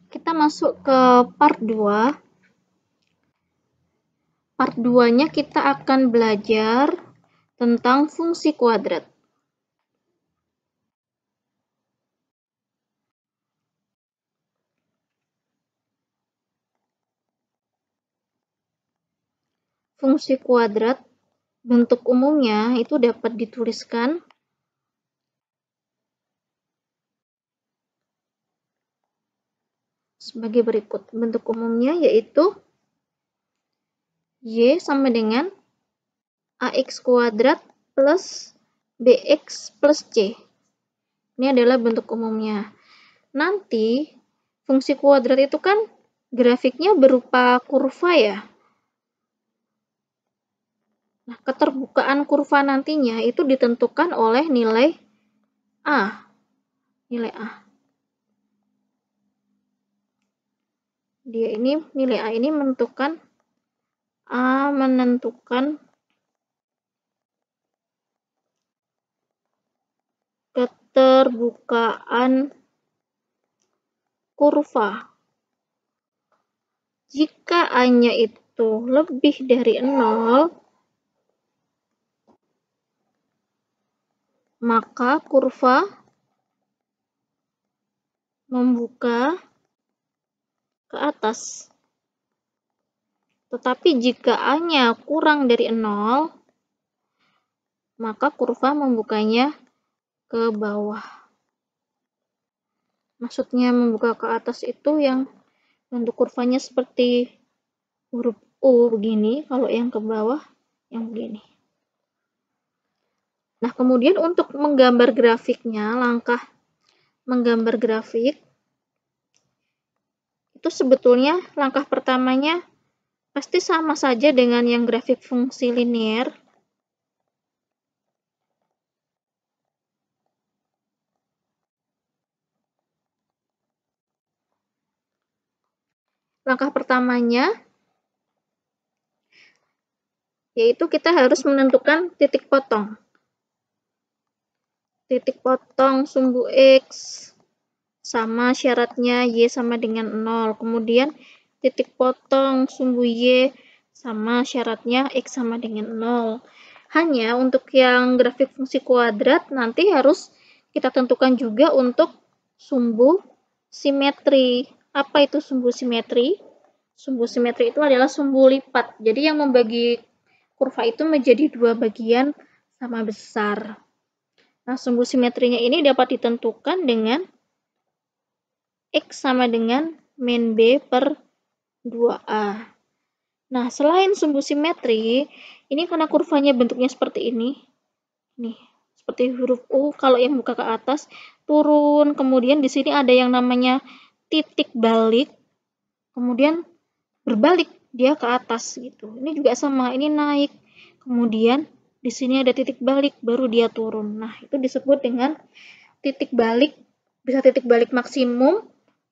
kita masuk ke part 2. Part 2-nya kita akan belajar tentang fungsi kuadrat. Fungsi kuadrat, bentuk umumnya itu dapat dituliskan sebagai berikut. Bentuk umumnya yaitu Y sama dengan AX kuadrat plus BX plus C. Ini adalah bentuk umumnya. Nanti fungsi kuadrat itu kan grafiknya berupa kurva ya. Nah, keterbukaan kurva nantinya itu ditentukan oleh nilai A. Nilai A. Nilai A ini menentukan keterbukaan kurva. Jika A-nya itu lebih dari 0, maka kurva membuka ke atas. Tetapi jika A-nya kurang dari 0, maka kurva membukanya ke bawah. Maksudnya membuka ke atas itu yang bentuk kurvanya seperti huruf U begini, kalau yang ke bawah yang begini. Nah, kemudian untuk menggambar grafiknya, langkah menggambar grafik itu sebetulnya langkah pertamanya pasti sama saja dengan yang grafik fungsi linier. Langkah pertamanya yaitu kita harus menentukan titik potong. Titik potong sumbu X sama syaratnya Y sama dengan 0. Kemudian titik potong sumbu Y sama syaratnya X sama dengan 0. Hanya untuk yang grafik fungsi kuadrat nanti harus kita tentukan juga untuk sumbu simetri. Apa itu sumbu simetri? Sumbu simetri itu adalah sumbu lipat. Jadi yang membagi kurva itu menjadi dua bagian sama besar. Nah, sumbu simetrinya ini dapat ditentukan dengan X sama dengan min B per 2A. Nah, selain sumbu simetri, ini karena kurvanya bentuknya seperti ini. Nih, seperti huruf U, kalau yang buka ke atas, turun. Kemudian di sini ada yang namanya titik balik. Kemudian berbalik dia ke atas gitu. Ini juga sama, ini naik. Kemudian di sini ada titik balik, baru dia turun. Nah, itu disebut dengan titik balik. Bisa titik balik maksimum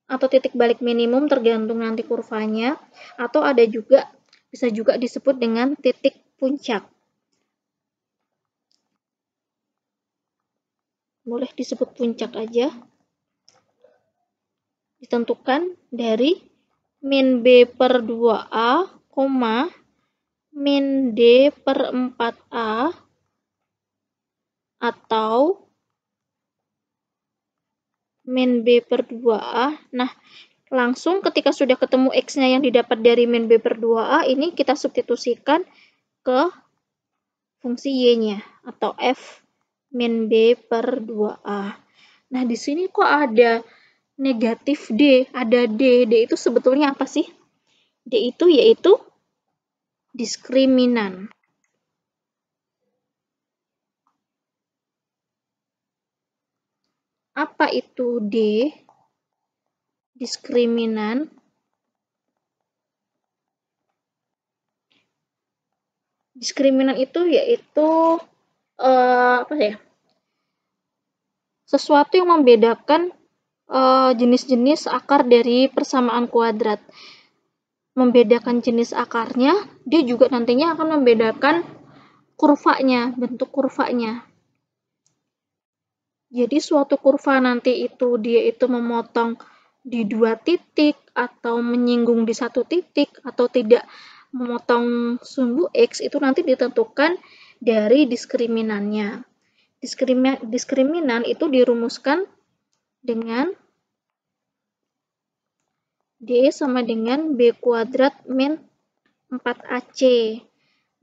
atau titik balik minimum tergantung nanti kurvanya. Atau bisa juga disebut dengan titik puncak. Boleh disebut puncak aja. Ditentukan dari min B per 2A, min D per 4A, atau min B per 2A. Nah, langsung ketika sudah ketemu X-nya yang didapat dari min B per 2A, ini kita substitusikan ke fungsi Y-nya, atau F min B per 2A. Nah, di sini kok ada negatif D, ada D. D itu sebetulnya apa sih? D itu yaitu diskriminan. Apa itu D? Diskriminan. Diskriminan itu yaitu apa ya? Sesuatu yang membedakan jenis-jenis akar dari persamaan kuadrat. Membedakan jenis akarnya, dia juga nantinya akan membedakan kurvanya, bentuk kurvanya. Jadi suatu kurva nanti itu dia itu memotong di 2 titik atau menyinggung di 1 titik atau tidak memotong sumbu X itu nanti ditentukan dari diskriminannya. Diskriminan itu dirumuskan dengan D sama dengan B kuadrat min 4AC.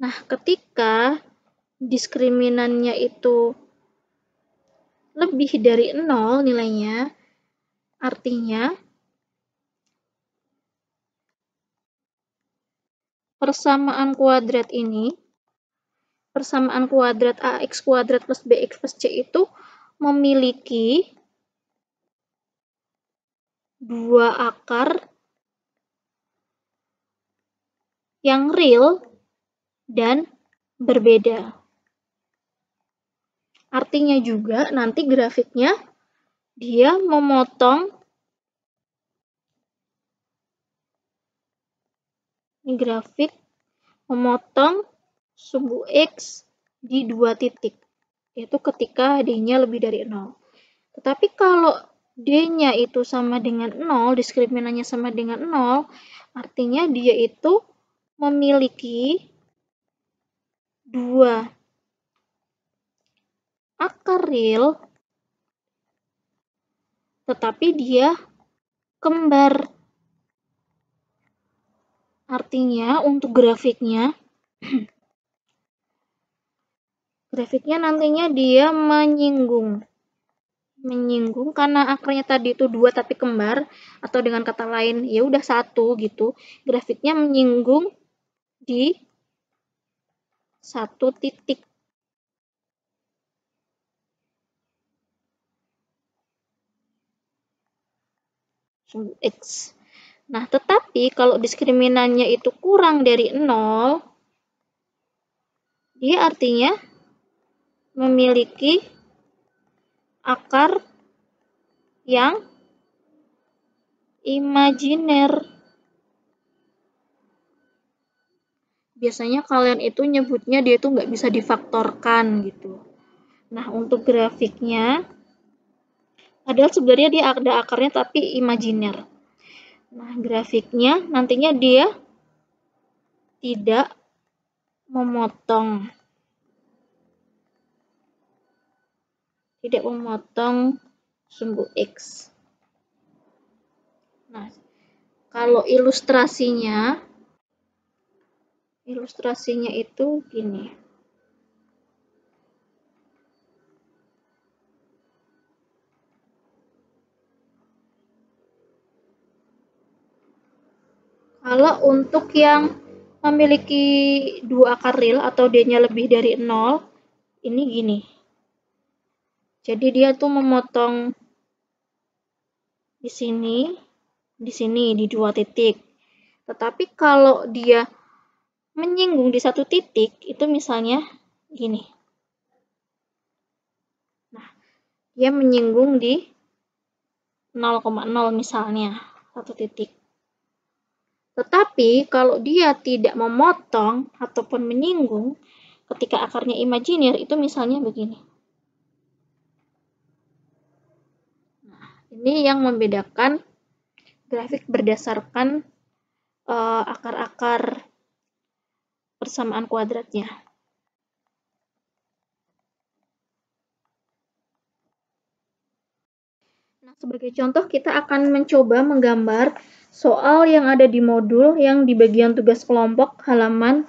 Nah, ketika diskriminannya itu lebih dari 0 nilainya, artinya persamaan kuadrat AX kuadrat plus BX plus C itu memiliki dua akar yang real dan berbeda. Artinya juga nanti grafiknya dia memotong ini grafik memotong sumbu X di 2 titik, yaitu ketika D-nya lebih dari 0. Tetapi kalau D-nya itu sama dengan 0, diskriminannya sama dengan 0, artinya dia itu memiliki dua akar real, tetapi dia kembar. Artinya untuk grafiknya nantinya dia menyinggung karena akarnya tadi itu 2 tapi kembar, atau dengan kata lain ya udah 1 gitu. Grafiknya menyinggung di 1 titik. Sumbu X. Nah, tetapi kalau diskriminannya itu kurang dari 0, dia artinya memiliki akar yang imajiner. Biasanya kalian itu nyebutnya dia itu nggak bisa difaktorkan gitu. Nah, untuk grafiknya, padahal sebenarnya dia ada akarnya tapi imajiner. Nah, grafiknya nantinya dia tidak memotong sumbu X. Nah, kalau ilustrasinya itu gini. Kalau untuk yang memiliki dua akar real atau D-nya lebih dari 0, ini gini. Jadi dia tuh memotong di sini, di 2 titik. Tetapi kalau dia menyinggung di 1 titik, itu misalnya gini. Nah, dia menyinggung di 0,0 misalnya, 1 titik. Tetapi kalau dia tidak memotong ataupun menyinggung, ketika akarnya imajiner, itu misalnya begini. Nah, ini yang membedakan grafik berdasarkan akar-akar persamaan kuadratnya. Nah, sebagai contoh kita akan mencoba menggambar soal yang ada di modul yang di bagian tugas kelompok halaman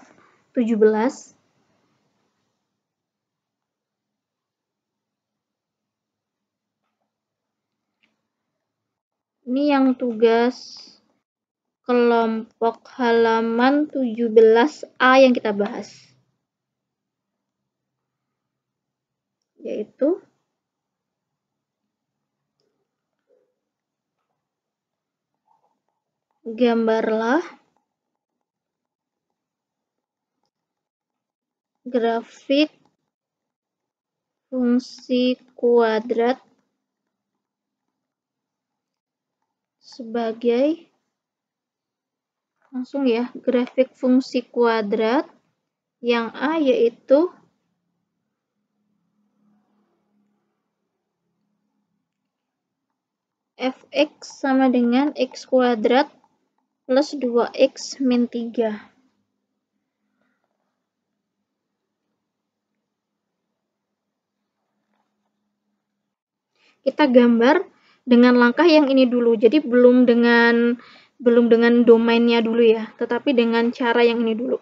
17. Ini yang tugas kelompok halaman 17A yang kita bahas. Yaitu gambarlah grafik fungsi kuadrat sebagai langsung ya, grafik fungsi kuadrat yang A yaitu fx sama dengan x kuadrat plus 2x min 3. Kita gambar dengan langkah yang ini dulu. Jadi belum dengan domainnya dulu ya, tetapi dengan cara yang ini dulu.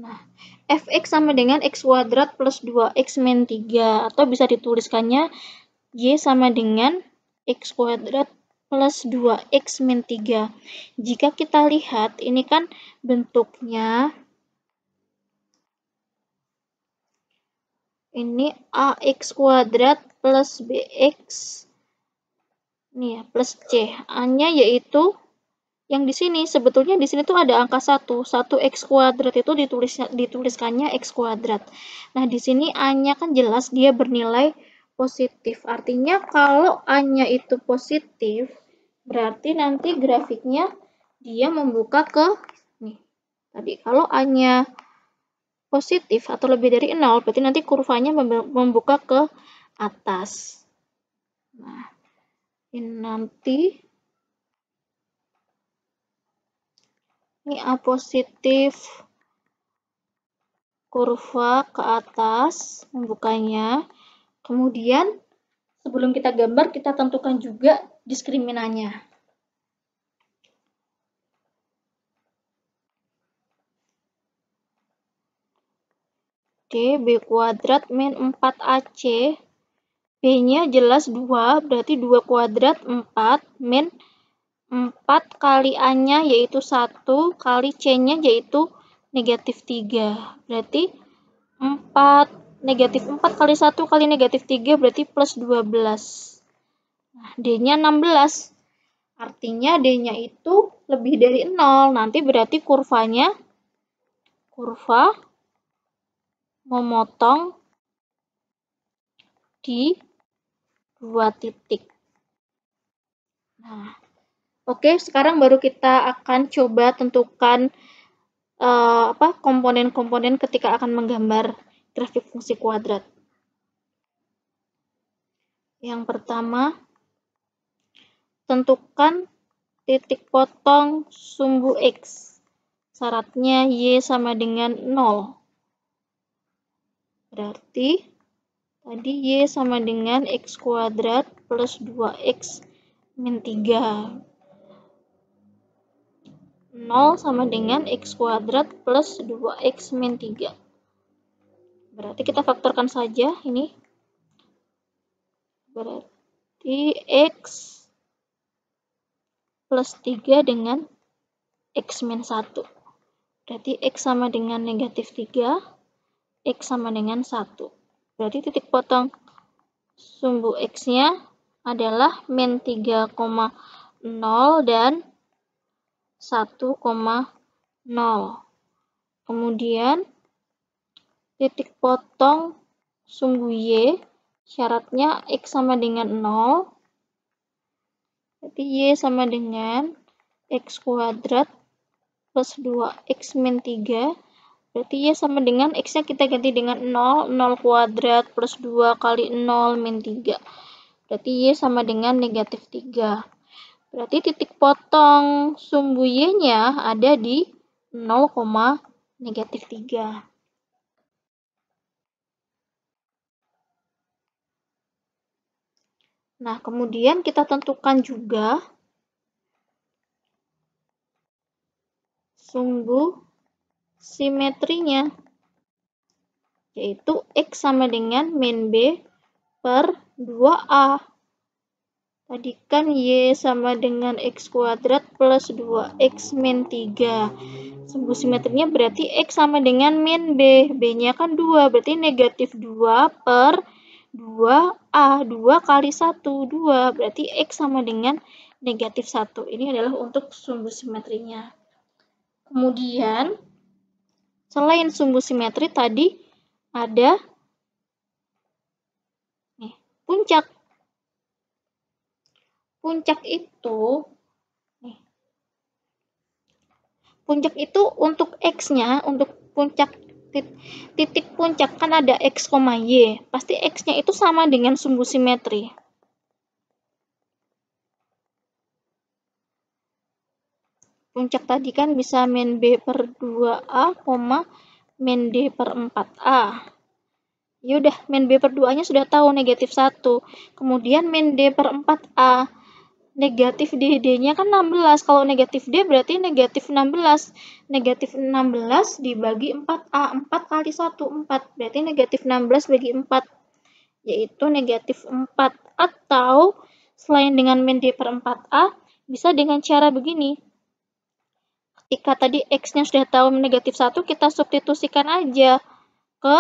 Nah, fx sama dengan x kuadrat plus 2x min 3, atau bisa dituliskannya y sama dengan x kuadrat plus 2x min 3. Jika kita lihat, ini kan bentuknya ini ax kuadrat plus bx, ini ya, plus c. A-nya yaitu yang di sini, sebetulnya di sini tuh ada angka 1. 1x kuadrat itu dituliskannya x kuadrat. Nah, di sini A-nya kan jelas dia bernilai positif. Artinya kalau A-nya itu positif, berarti nanti grafiknya dia membuka ke nih. Tadi kalau A-nya positif atau lebih dari 0, berarti nanti kurvanya membuka ke atas. Nah, ini nanti ini A positif, kurva ke atas membukanya. Kemudian sebelum kita gambar, kita tentukan juga diskriminannya. D, B kuadrat min 4AC. B-nya jelas 2, berarti 2 kuadrat 4 min 4 kali A-nya yaitu 1 kali C-nya yaitu negatif 3. Berarti 4, negatif 4 kali 1 kali negatif 3 berarti plus 12. Nah, D-nya 16. Artinya D-nya itu lebih dari 0. Nanti berarti kurva memotong di 2 titik. Nah, oke, sekarang baru kita akan coba tentukan komponen-komponen ketika akan menggambar grafik fungsi kuadrat. Yang pertama, tentukan titik potong sumbu X. Syaratnya Y sama dengan 0. Berarti tadi Y sama dengan X kuadrat plus 2X min 3. 0 sama dengan X kuadrat plus 2X min 3. Berarti kita faktorkan saja ini. Berarti X plus 3 dengan X min 1. Berarti X sama dengan negatif 3. X sama dengan 1. Berarti titik potong sumbu X-nya adalah min 3,0 dan 1,0. Kemudian titik potong sumbu Y, syaratnya X sama dengan 0. Berarti Y sama dengan X kuadrat plus 2X min 3. Berarti Y sama dengan X-nya kita ganti dengan 0. 0 kuadrat plus 2 kali 0 min 3. Berarti Y sama dengan negatif 3. Berarti titik potong sumbu Y-nya ada di 0, negatif 3. Nah, kemudian kita tentukan juga sumbu simetrinya, yaitu X sama dengan min B per 2A. Tadi kan Y sama dengan X kuadrat plus 2X min 3. Sumbu simetrinya berarti X sama dengan min B. B-nya kan 2, berarti negatif 2 per 2A. 2 kali 1, 2. Berarti X sama dengan negatif 1. Ini adalah untuk sumbu simetrinya. Kemudian, selain sumbu simetri tadi ada nih, puncak. Puncak itu puncak itu untuk X-nya, untuk puncak titik puncak kan ada X, Y. Pasti X-nya itu sama dengan sumbu simetri. Puncak tadi kan bisa min B per 2A, min D per 4A. Ya udah, min B per 2A-nya sudah tahu, negatif 1. Kemudian min D per 4A. Negatif DD-nya kan 16. Kalau negatif D berarti negatif 16. Negatif 16 dibagi 4A. 4 kali 1, 4. Berarti negatif 16 bagi 4. Yaitu negatif 4. Atau selain dengan min D per 4A, bisa dengan cara begini. Ketika tadi X-nya sudah tahu negatif 1, kita substitusikan aja ke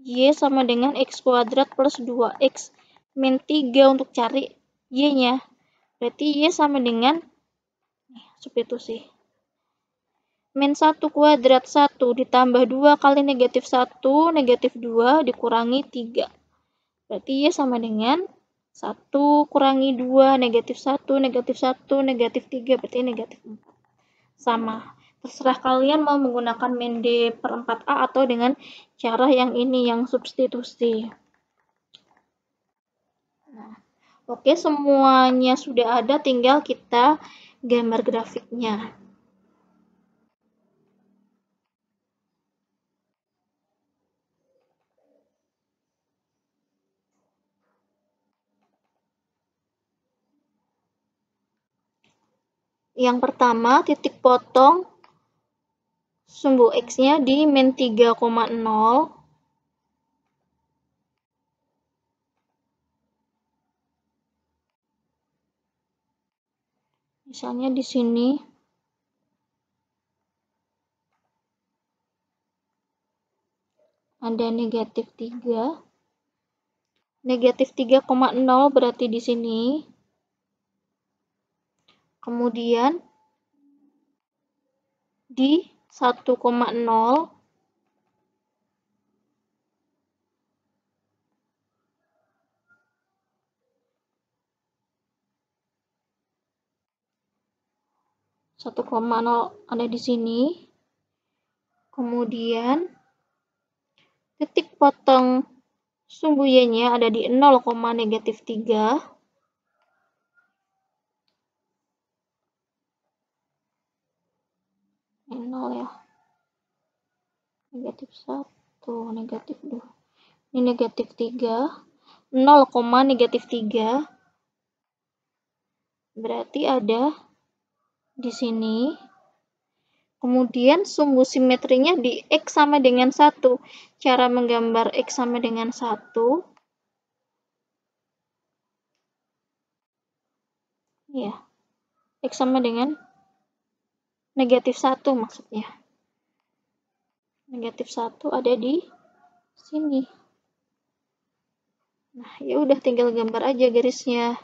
Y sama dengan X kuadrat plus 2X min 3 untuk cari Y-nya. Berarti Y sama dengan, substitusi. Min 1 kuadrat 1 ditambah 2 kali negatif 1, negatif 2 dikurangi 3. Berarti Y sama dengan 1 kurangi 2, negatif 1, negatif 1, negatif 3, berarti negatif 4. Sama. Terserah kalian mau menggunakan min D per 4A atau dengan cara yang ini, yang substitusi. Nah, oke, semuanya sudah ada, tinggal kita gambar grafiknya. Yang pertama, titik potong sumbu X-nya di min 3,0. Misalnya di sini. Ada negatif 3. Negatif 3,0 berarti di sini. Kemudian di 1,0 ada di sini. Kemudian titik potong sumbu Y-nya ada di 0, negatif 3. Ini 0 ya. Negatif 1, negatif 2. Ini negatif 3. 0, negatif 3. Berarti ada di sini. Kemudian sumbu simetrinya di X sama dengan 1. Cara menggambar X sama dengan 1. Ya, X sama dengan negatif 1 maksudnya. Negatif 1 ada di sini. Nah, ya udah tinggal gambar aja garisnya.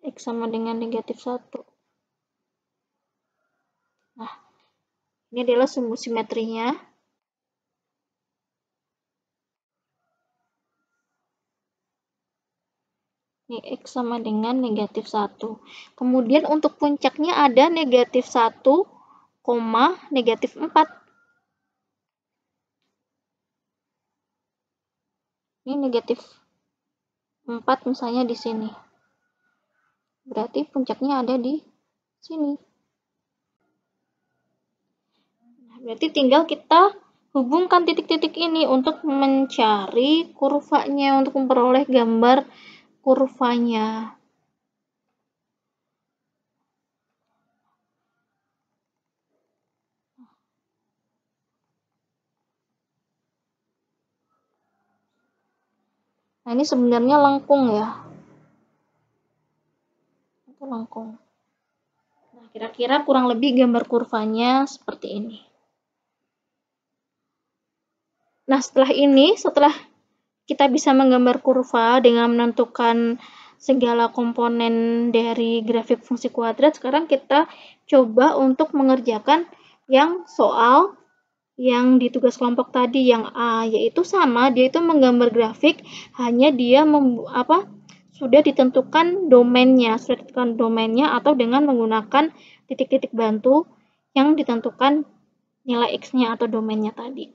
X sama dengan negatif 1. Nah, ini adalah sumbu simetrinya. Ini X sama dengan negatif 1. Kemudian untuk puncaknya ada negatif 1, negatif 4. Ini negatif 4 misalnya di sini. Berarti puncaknya ada di sini. Nah, berarti tinggal kita hubungkan titik-titik ini untuk mencari kurvanya, untuk memperoleh gambar kurvanya. Nah, ini sebenarnya lengkung ya. Itu lengkung. Nah, kira-kira kurang lebih gambar kurvanya seperti ini. Nah, setelah kita bisa menggambar kurva dengan menentukan segala komponen dari grafik fungsi kuadrat, sekarang kita coba untuk mengerjakan yang soal yang di tugas kelompok tadi, yang A, yaitu sama, dia itu menggambar grafik, hanya dia sudah ditentukan domainnya atau dengan menggunakan titik-titik bantu yang ditentukan nilai X-nya atau domainnya tadi.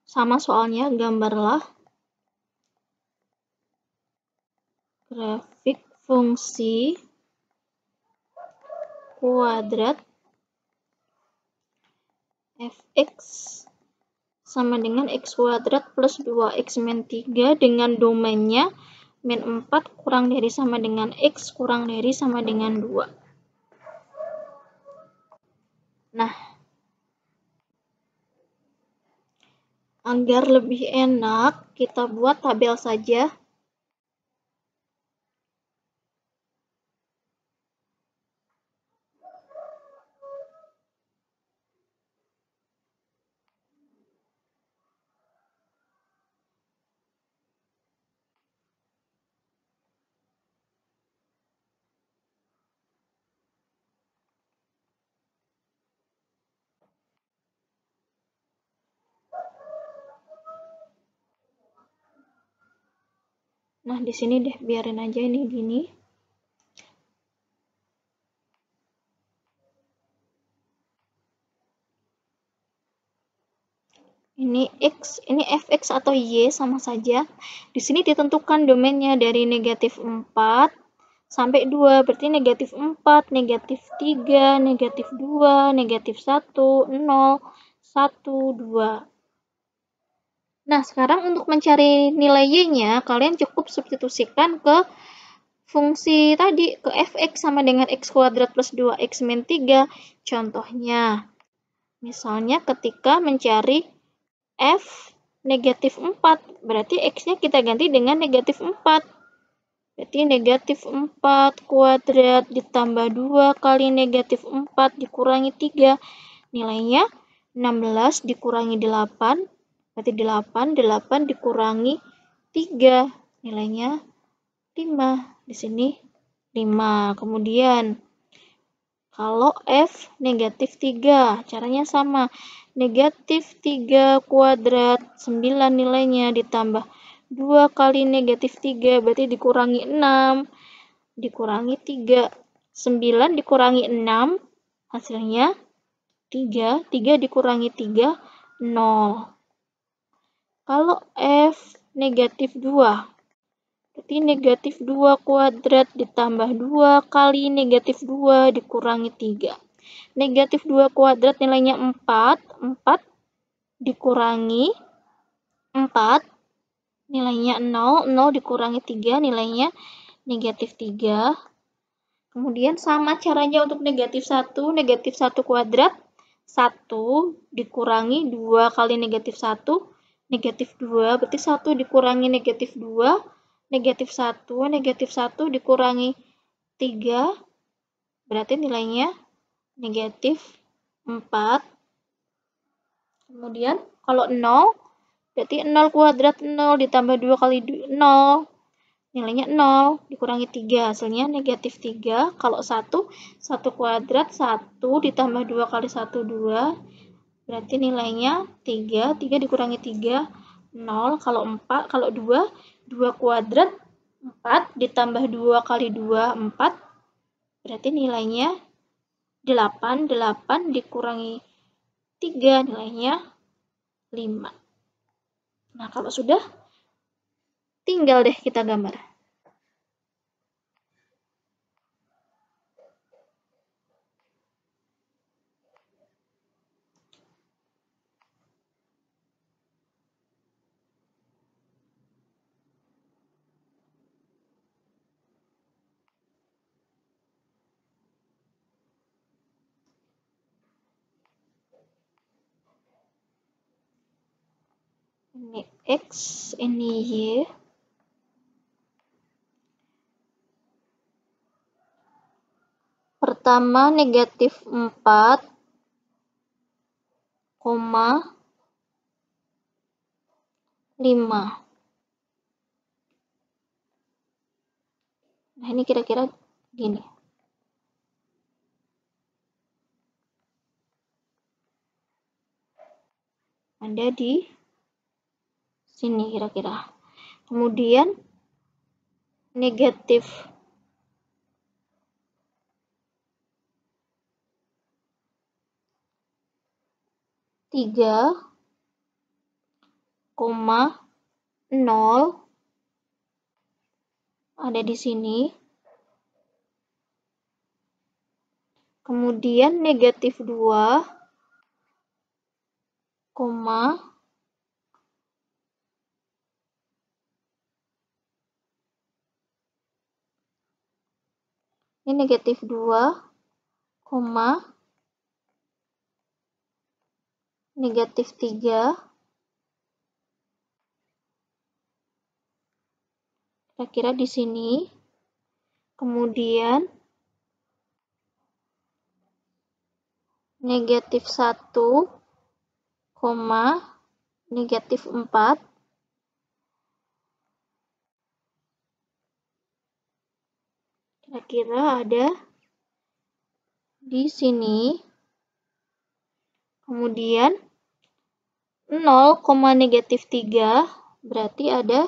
Sama soalnya, gambarlah grafik fungsi kuadrat fx sama dengan x kuadrat plus 2x min 3 dengan domainnya min 4 kurang dari sama dengan x kurang dari sama dengan 2. Nah, agar lebih enak, kita buat tabel saja. Nah, di sini deh, biarin aja ini gini. Ini X, ini fx atau Y sama saja. Di sini ditentukan domainnya dari negatif 4 sampai 2. Berarti negatif 4, negatif 3, negatif 2, negatif 1, 0, 1, 2. Nah, sekarang untuk mencari nilai Y-nya, kalian cukup substitusikan ke fungsi tadi, ke fx sama dengan x kuadrat plus 2x min 3. Contohnya, misalnya ketika mencari f negatif 4, berarti x-nya kita ganti dengan negatif 4. Berarti negatif 4 kuadrat ditambah 2 kali negatif 4 dikurangi 3. Nilainya 16 dikurangi 8, berarti 8 dikurangi 3. Nilainya 5. Di sini 5. Kemudian, kalau f negatif 3, caranya sama. Negatif 3 kuadrat, 9 nilainya, ditambah 2 kali negatif 3, berarti dikurangi 6, dikurangi 3. 9 dikurangi 6, hasilnya 3. 3 dikurangi 3, 0. Kalau f negatif 2, berarti negatif 2 kuadrat ditambah 2 kali negatif 2 dikurangi 3. Negatif 2 kuadrat nilainya 4. 4 dikurangi 4 nilainya 0. 0 dikurangi 3 nilainya negatif 3. Kemudian sama caranya untuk negatif 1. Negatif 1 kuadrat, 1 dikurangi 2 kali negatif 1, negatif 2. Berarti 1 dikurangi negatif 2, negatif 1. Negatif 1 dikurangi 3, berarti nilainya negatif 4. Kemudian kalau 0, berarti 0 kuadrat 0 ditambah 2 kali 0, nilainya 0, dikurangi 3, hasilnya negatif 3. Kalau 1 kuadrat 1 ditambah 2 kali 1, 2, berarti nilainya 3, 3 dikurangi 3, 0. Kalau 4, kalau 2, 2 kuadrat 4 ditambah 2 kali 2, 4, berarti nilainya 8, 8 dikurangi 3, nilainya 5. Nah, kalau sudah, tinggal deh kita gambar. Ini X, ini Y. Pertama negatif 4, 5. Nah, ini kira-kira gini. ada di sini kira-kira. Kemudian negatif 3,0 ada di sini. Kemudian negatif 2, ini negatif 2, negatif 3, kira-kira di sini. Kemudian negatif 1, negatif 4, kira-kira ada di sini. Kemudian 0, negatif 3 berarti ada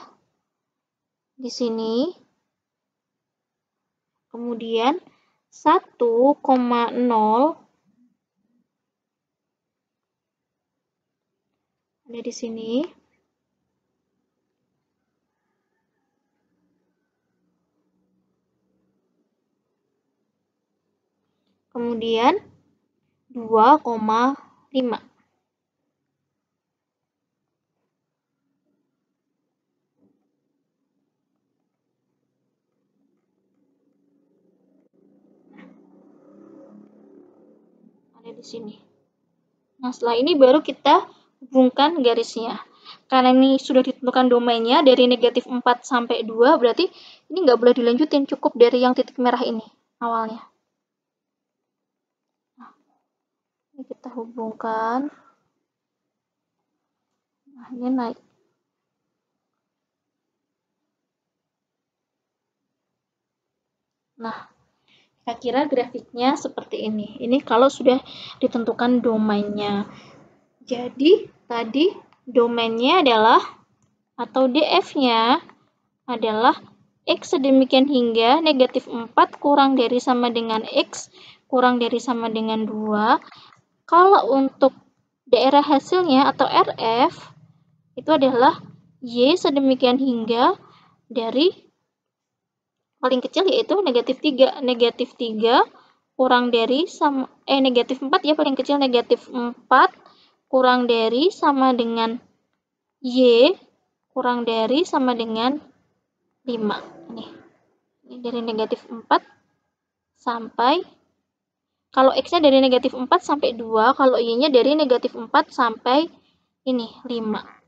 di sini. Kemudian 1,0 ada di sini. Kemudian 2,5. Ada di sini. Nah, setelah ini baru kita hubungkan garisnya. Karena ini sudah ditentukan domainnya dari negatif 4 sampai 2, berarti ini nggak boleh dilanjutin, cukup dari yang titik merah ini awalnya. Nah, ini kita hubungkan. Nah, ini naik. Nah, kira-kira grafiknya seperti ini. Ini kalau sudah ditentukan domainnya. Jadi, tadi domainnya adalah, atau DF-nya adalah X sedemikian hingga negatif 4 kurang dari sama dengan X kurang dari sama dengan 2. Kalau untuk daerah hasilnya atau RF, itu adalah Y sedemikian hingga dari paling kecil yaitu negatif 3. Negatif 3 kurang dari sama, negatif 4 ya, paling kecil negatif 4 kurang dari sama dengan Y kurang dari sama dengan 5. Ini dari negatif 4 sampai, kalau X-nya dari negatif 4 sampai 2, kalau Y-nya dari negatif 4 sampai ini 5.